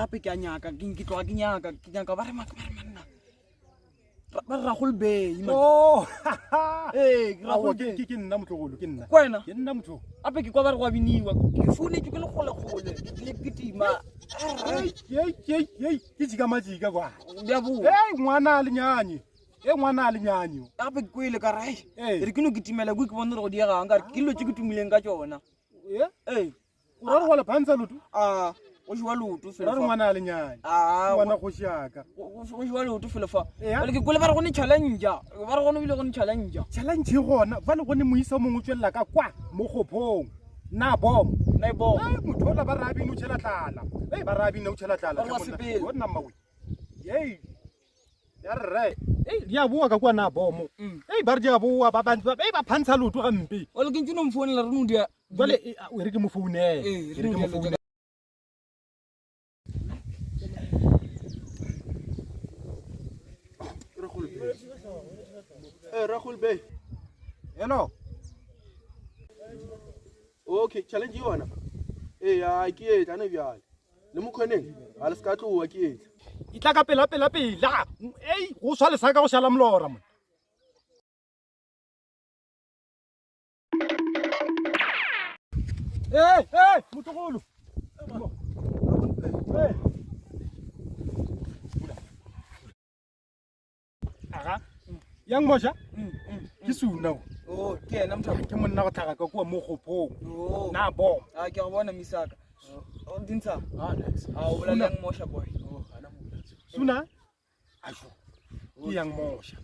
ape ke a nyaka ke tloga ke nyaka ba re manna ba re Rakgolo be ke nna motlogolo ke nna kwena ke nna motho ape ke kwa ba re go biniwa ke founetse ke le kgole le ke tima ke jika majika kwa ya bo ngwana a lenyanye ape ke kwele ka re re ke no ke timela go ke bona re go diega ga ke lo ke tumileng ka tsona o ra re gola phantsha lotu o jwa loto ra re ngwana a lenyanye ngwana go shiaka o jwa loto fela fa le ke kwele ba re go ne challenge ba re go no bile go ne challenge gona ba le go ne moisa mongwe tswela ka kwa mo gophong na bom motho la ba ra bino tshela tlala ba ra bino tshela tlala ka monna go nna mawe ya re di a bua ka kwa na bom ba re di a bua ba phantsha loto gampe o le ke ntse no mfounela re no dia jale o re ke mo founela Rakgolo Bey. Hello. Okay, challenge yona. Ya ke etla ne bjale. Le mo khoneng, a le ska tloa ke etla. Itla ka pela. Go swa le saka go shala mlora mo. Motlogolo. Yang moja ke suna ke ena motho ke monna go tlhaga ka kwa mo gophong na bom ke go bona misaka o dintsha o bola yang mosha boy suna ajo ke yang mosha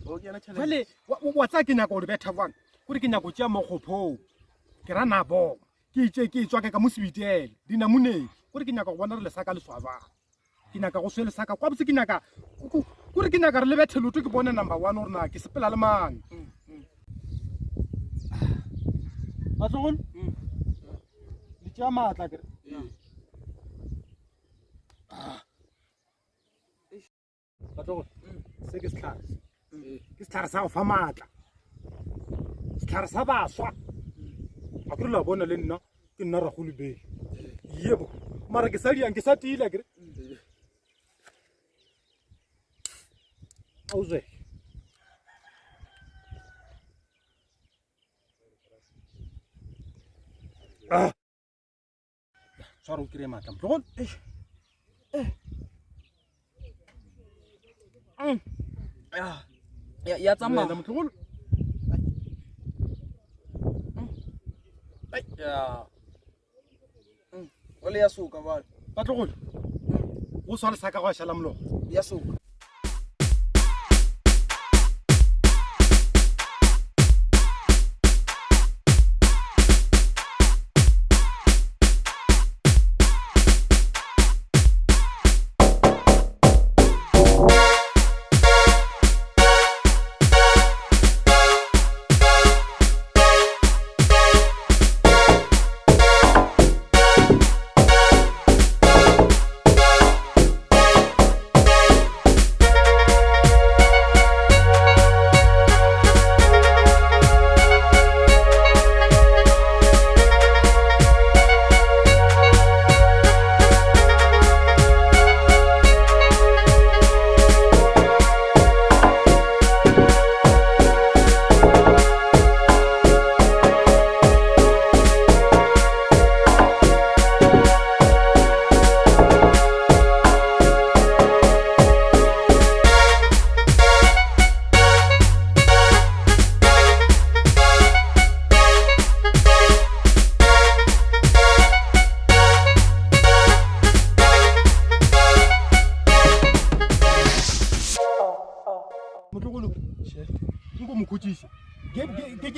vale wa tsa ke nyaka go betha bang gore ke nyaka go tšea mo gophong ke ra na bom ke tswa ka mosibitele dinamuneng gore ke nyaka go bona re le saka le swaba ke nyaka go swele saka kwa botse ke nyaka gore ke nyaka re le bethe loto ke bona number 1 gore na ke sepela le mang Matlogolo di tšea maatla ke Matlogolo se ke setlhare sa go fa maatla setlhare sa baswa a kore la bona le nna ke nna Rakgolo Bey yebo mara ke sa diang ke sa tila ke auze Sorry, o kry maatla Motlogolo ya tsamaya Motlogolo o le ya suka bale Matlogolo go swa le saka go a shala mologo ya suka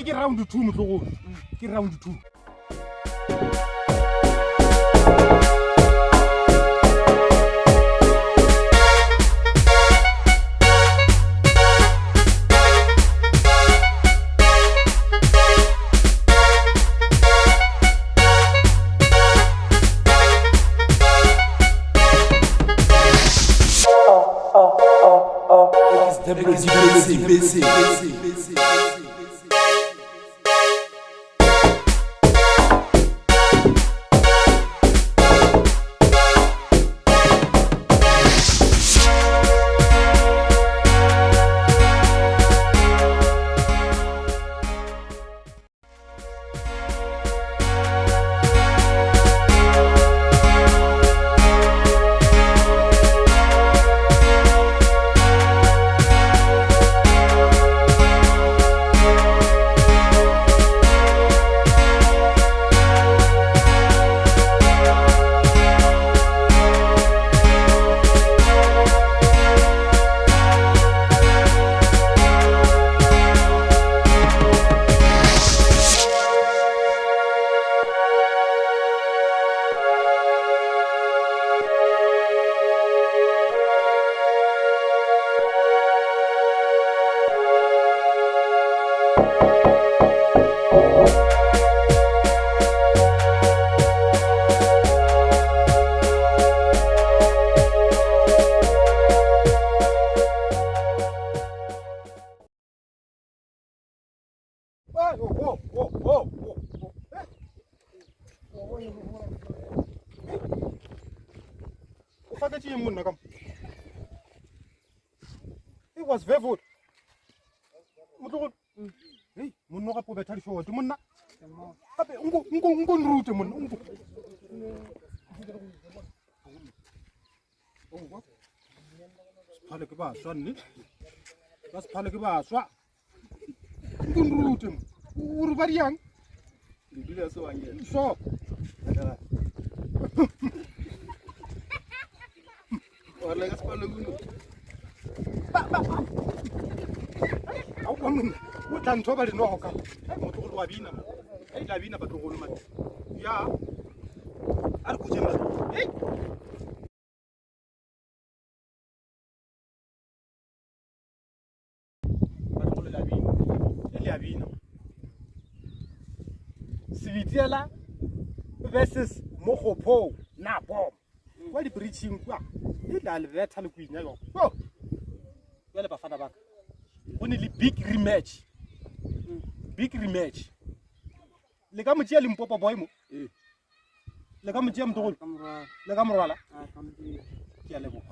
ke round 2 Motlogolo ke round 2 BC. was very Motogolo. Hey, monna ga po betha di short monna. Abe ungo nrute monna ungo. Ungo. Phale ke ba swa nne. Ba se phale ke ba swa. Ungo nrute mo. Uru ba diang. Di dile so wangena. So. Wala ka spalo kuno. Ba. Au monna. O tla nthoba le no ka. Ai motogolo wa bina. Ai la bina batogolo man. Ya. Ar ku jema. Hey. Batogolo la bina. Ele ya bina. Sibitiela versus Mogopo na bom. Wa di preaching kwa. Ila le betha le kuinya yo. Oh. Yale bafana baka. Only big rematch. Big rematch. Le ka motšea Limpopo boy mo. Le ka motšea Motogolo. Le ka morwala. Ke a leboga.